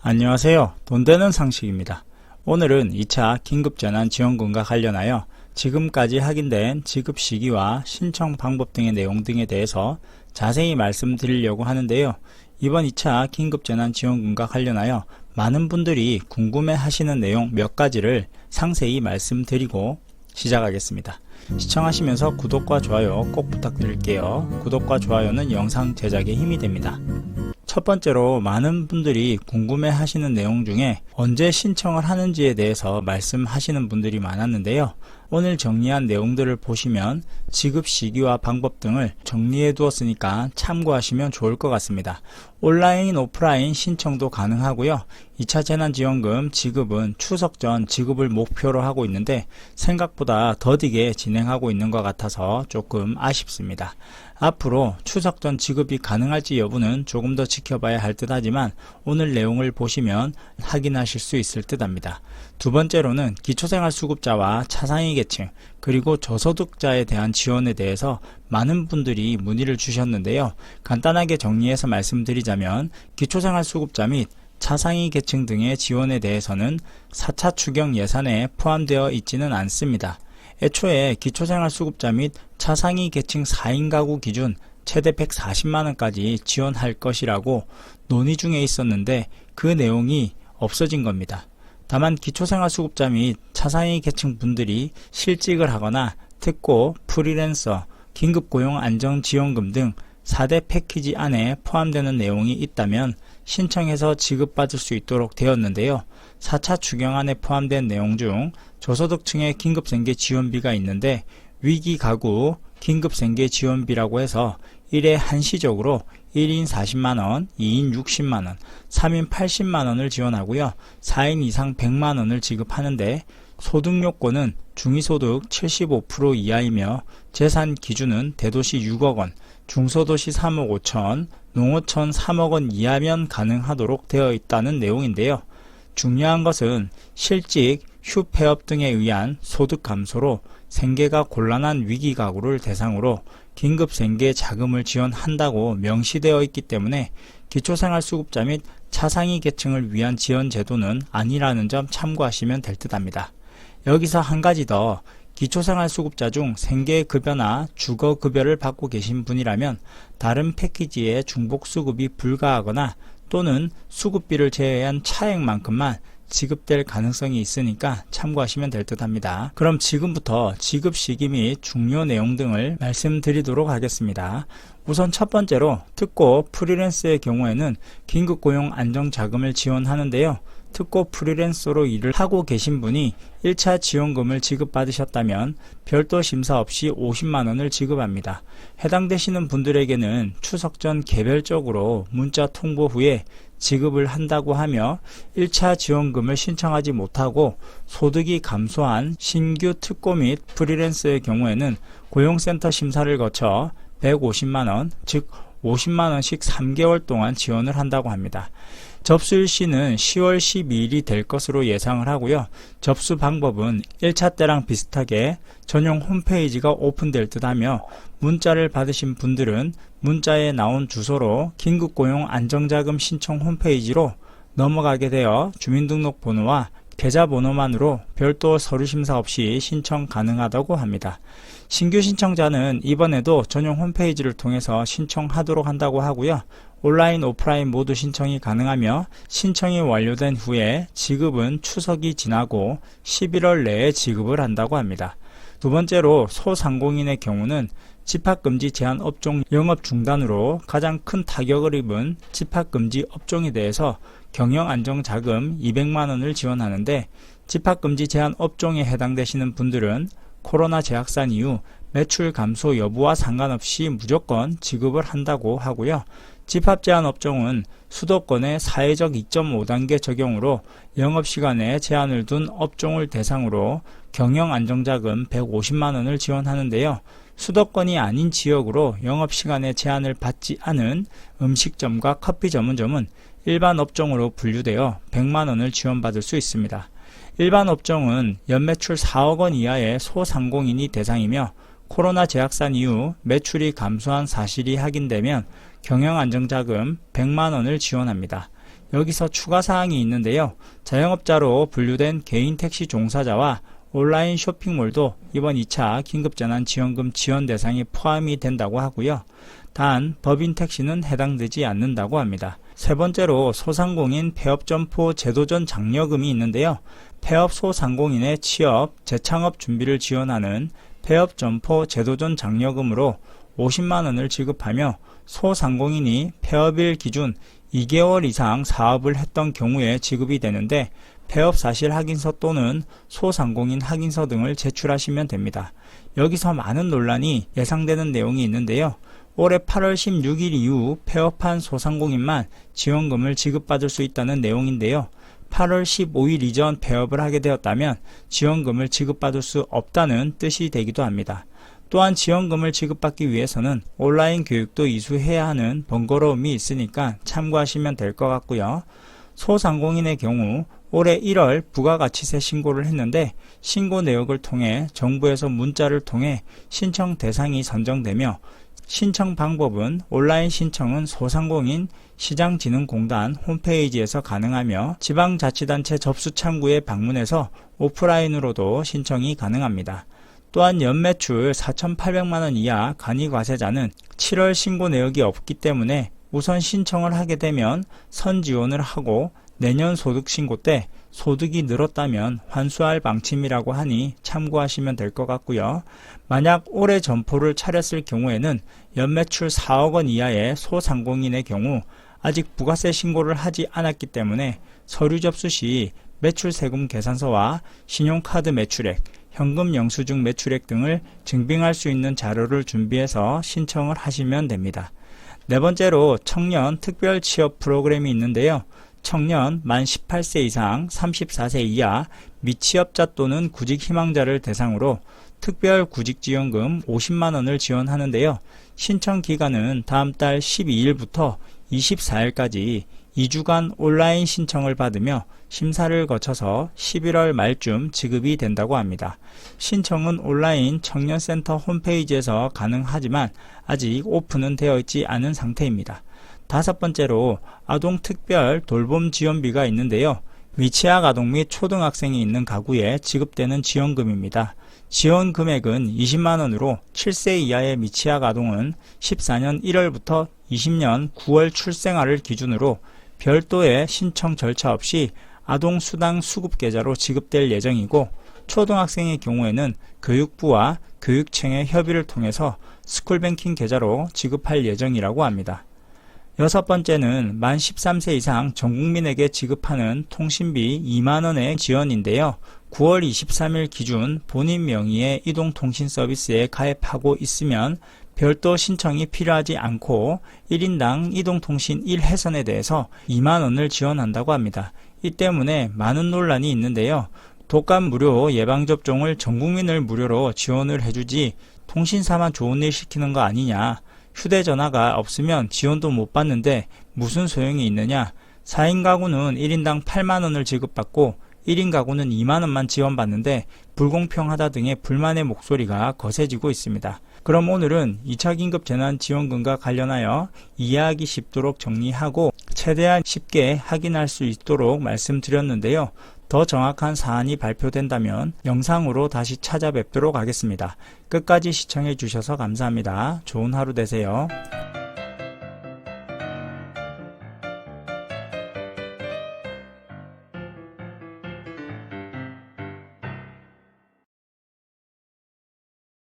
안녕하세요. 돈되는 상식입니다. 오늘은 2차 긴급재난지원금과 관련하여 지금까지 확인된 지급 시기와 신청 방법 등의 내용 등에 대해서 자세히 말씀드리려고 하는데요. 이번 2차 긴급재난지원금과 관련하여 많은 분들이 궁금해 하시는 내용 몇 가지를 상세히 말씀드리고 시작하겠습니다. 시청하시면서 구독과 좋아요 꼭 부탁드릴게요. 구독과 좋아요는 영상 제작에 힘이 됩니다. 첫 번째로 많은 분들이 궁금해 하시는 내용 중에 언제 신청을 하는지에 대해서 말씀하시는 분들이 많았는데요. 오늘 정리한 내용들을 보시면 지급 시기와 방법 등을 정리해 두었으니까 참고하시면 좋을 것 같습니다. 온라인, 오프라인 신청도 가능하고요. 2차 재난지원금 지급은 추석 전 지급을 목표로 하고 있는데 생각보다 더디게 진행하고 있는 것 같아서 조금 아쉽습니다. 앞으로 추석 전 지급이 가능할지 여부는 조금 더 지켜봐야 할 듯 하지만 오늘 내용을 보시면 확인하실 수 있을 듯 합니다. 두 번째로는 기초생활수급자와 차상위 계층 그리고 저소득자에 대한 지원에 대해서 많은 분들이 문의를 주셨는데요. 간단하게 정리해서 말씀드리자면 기초생활수급자 및 차상위 계층 등의 지원에 대해서는 4차 추경 예산에 포함되어 있지는 않습니다. 애초에 기초생활수급자 및 차상위 계층 4인 가구 기준 최대 140만원까지 지원할 것이라고 논의 중에 있었는데 그 내용이 없어진 겁니다. 다만 기초생활수급자 및 차상위 계층 분들이 실직을 하거나 특고, 프리랜서, 긴급고용안정지원금 등 4대 패키지 안에 포함되는 내용이 있다면 신청해서 지급받을 수 있도록 되었는데요. 4차 추경안에 포함된 내용 중 저소득층의 긴급생계 지원비가 있는데 위기가구 긴급생계 지원비라고 해서 1회 한시적으로 1인 40만원, 2인 60만원, 3인 80만원을 지원하고요. 4인 이상 100만원을 지급하는데 소득 요건은 중위소득 75% 이하이며 재산 기준은 대도시 6억원, 중소도시 3억 5천, 농어촌 3억원 이하면 가능하도록 되어 있다는 내용인데요. 중요한 것은 실직, 휴폐업 등에 의한 소득 감소로 생계가 곤란한 위기가구를 대상으로 긴급생계 자금을 지원한다고 명시되어 있기 때문에 기초생활수급자 및 차상위 계층을 위한 지원 제도는 아니라는 점 참고하시면 될 듯 합니다. 여기서 한 가지 더, 기초생활수급자 중 생계급여나 주거급여를 받고 계신 분이라면 다른 패키지의 중복수급이 불가하거나 또는 수급비를 제외한 차액만큼만 지급될 가능성이 있으니까 참고하시면 될 듯 합니다. 그럼 지금부터 지급 시기 및 중요 내용 등을 말씀드리도록 하겠습니다. 우선 첫 번째로 특고 프리랜서의 경우에는 긴급고용 안정자금을 지원하는데요. 특고 프리랜서로 일을 하고 계신 분이 1차 지원금을 지급받으셨다면 별도 심사 없이 50만원을 지급합니다. 해당되시는 분들에게는 추석 전 개별적으로 문자 통보 후에 지급을 한다고 하며 1차 지원금을 신청하지 못하고 소득이 감소한 신규 특고 및 프리랜서의 경우에는 고용센터 심사를 거쳐 150만원, 즉 50만원씩 3개월 동안 지원을 한다고 합니다. 접수일 시는 10월 12일이 될 것으로 예상을 하고요. 접수 방법은 1차 때랑 비슷하게 전용 홈페이지가 오픈될 듯 하며 문자를 받으신 분들은 문자에 나온 주소로 긴급고용 안정자금 신청 홈페이지로 넘어가게 되어 주민등록번호와 계좌번호만으로 별도 서류심사 없이 신청 가능하다고 합니다. 신규 신청자는 이번에도 전용 홈페이지를 통해서 신청하도록 한다고 하고요. 온라인, 오프라인 모두 신청이 가능하며 신청이 완료된 후에 지급은 추석이 지나고 11월 내에 지급을 한다고 합니다. 두 번째로 소상공인의 경우는 집합금지 제한 업종 영업 중단으로 가장 큰 타격을 입은 집합금지 업종에 대해서 경영안정자금 200만원을 지원하는데 집합금지 제한 업종에 해당되시는 분들은 코로나 재확산 이후 매출 감소 여부와 상관없이 무조건 지급을 한다고 하고요. 집합제한 업종은 수도권의 사회적 2.5단계 적용으로 영업시간에 제한을 둔 업종을 대상으로 경영안정자금 150만원을 지원하는데요. 수도권이 아닌 지역으로 영업시간에 제한을 받지 않은 음식점과 커피 전문점은 일반 업종으로 분류되어 100만원을 지원받을 수 있습니다. 일반 업종은 연매출 4억원 이하의 소상공인이 대상이며 코로나 재확산 이후 매출이 감소한 사실이 확인되면 경영안정자금 100만원을 지원합니다. 여기서 추가 사항이 있는데요. 자영업자로 분류된 개인 택시 종사자와 온라인 쇼핑몰도 이번 2차 긴급재난지원금 지원 대상이 포함이 된다고 하고요. 단 법인 택시는 해당되지 않는다고 합니다. 세 번째로 소상공인 폐업점포 제도전 장려금이 있는데요. 폐업 소상공인의 취업, 재창업 준비를 지원하는 폐업점포 제도전 장려금으로 50만원을 지급하며 소상공인이 폐업일 기준 2개월 이상 사업을 했던 경우에 지급이 되는데 폐업 사실 확인서 또는 소상공인 확인서 등을 제출하시면 됩니다. 여기서 많은 논란이 예상되는 내용이 있는데요. 올해 8월 16일 이후 폐업한 소상공인만 지원금을 지급받을 수 있다는 내용인데요. 8월 15일 이전 폐업을 하게 되었다면 지원금을 지급받을 수 없다는 뜻이 되기도 합니다. 또한 지원금을 지급받기 위해서는 온라인 교육도 이수해야 하는 번거로움이 있으니까 참고하시면 될 것 같고요. 소상공인의 경우 올해 1월 부가가치세 신고를 했는데 신고 내역을 통해 정부에서 문자를 통해 신청 대상이 선정되며 신청 방법은 온라인 신청은 소상공인 시장진흥공단 홈페이지에서 가능하며 지방자치단체 접수창구에 방문해서 오프라인으로도 신청이 가능합니다. 또한 연매출 4,800만원 이하 간이과세자는 7월 신고 내역이 없기 때문에 우선 신청을 하게 되면 선지원을 하고 내년 소득신고 때 소득이 늘었다면 환수할 방침이라고 하니 참고하시면 될 것 같고요. 만약 올해 점포를 차렸을 경우에는 연매출 4억원 이하의 소상공인의 경우 아직 부가세 신고를 하지 않았기 때문에 서류 접수 시 매출세금 계산서와 신용카드 매출액, 현금 영수증 매출액 등을 증빙할 수 있는 자료를 준비해서 신청을 하시면 됩니다. 네 번째로 청년 특별 취업 프로그램이 있는데요. 청년 만 18세 이상 34세 이하 미취업자 또는 구직 희망자를 대상으로 특별 구직지원금 50만원을 지원하는데요. 신청 기간은 다음 달 12일부터 24일까지 2주간 온라인 신청을 받으며 심사를 거쳐서 11월 말쯤 지급이 된다고 합니다. 신청은 온라인 청년센터 홈페이지에서 가능하지만 아직 오픈은 되어 있지 않은 상태입니다. 다섯 번째로 아동특별 돌봄 지원비가 있는데요. 미취학 아동 및 초등학생이 있는 가구에 지급되는 지원금입니다. 지원 금액은 20만원으로 7세 이하의 미취학 아동은 14년 1월부터 20년 9월 출생아를 기준으로 별도의 신청 절차 없이 아동수당 수급계좌로 지급될 예정이고 초등학생의 경우에는 교육부와 교육청의 협의를 통해서 스쿨뱅킹 계좌로 지급할 예정이라고 합니다. 여섯 번째는 만 13세 이상 전국민에게 지급하는 통신비 2만원의 지원인데요. 9월 23일 기준 본인 명의의 이동통신 서비스에 가입하고 있으면 별도 신청이 필요하지 않고 1인당 이동통신 1회선에 대해서 2만원을 지원한다고 합니다. 이 때문에 많은 논란이 있는데요. 독감 무료 예방접종을 전국민을 무료로 지원을 해주지 통신사만 좋은 일 시키는 거 아니냐. 휴대전화가 없으면 지원도 못 받는데 무슨 소용이 있느냐. 4인 가구는 1인당 8만원을 지급받고 1인 가구는 2만원만 지원받는데 불공평하다 등의 불만의 목소리가 거세지고 있습니다. 그럼 오늘은 2차 긴급재난지원금과 관련하여 이해하기 쉽도록 정리하고 최대한 쉽게 확인할 수 있도록 말씀드렸는데요. 더 정확한 사안이 발표된다면 영상으로 다시 찾아뵙도록 하겠습니다. 끝까지 시청해 주셔서 감사합니다. 좋은 하루 되세요.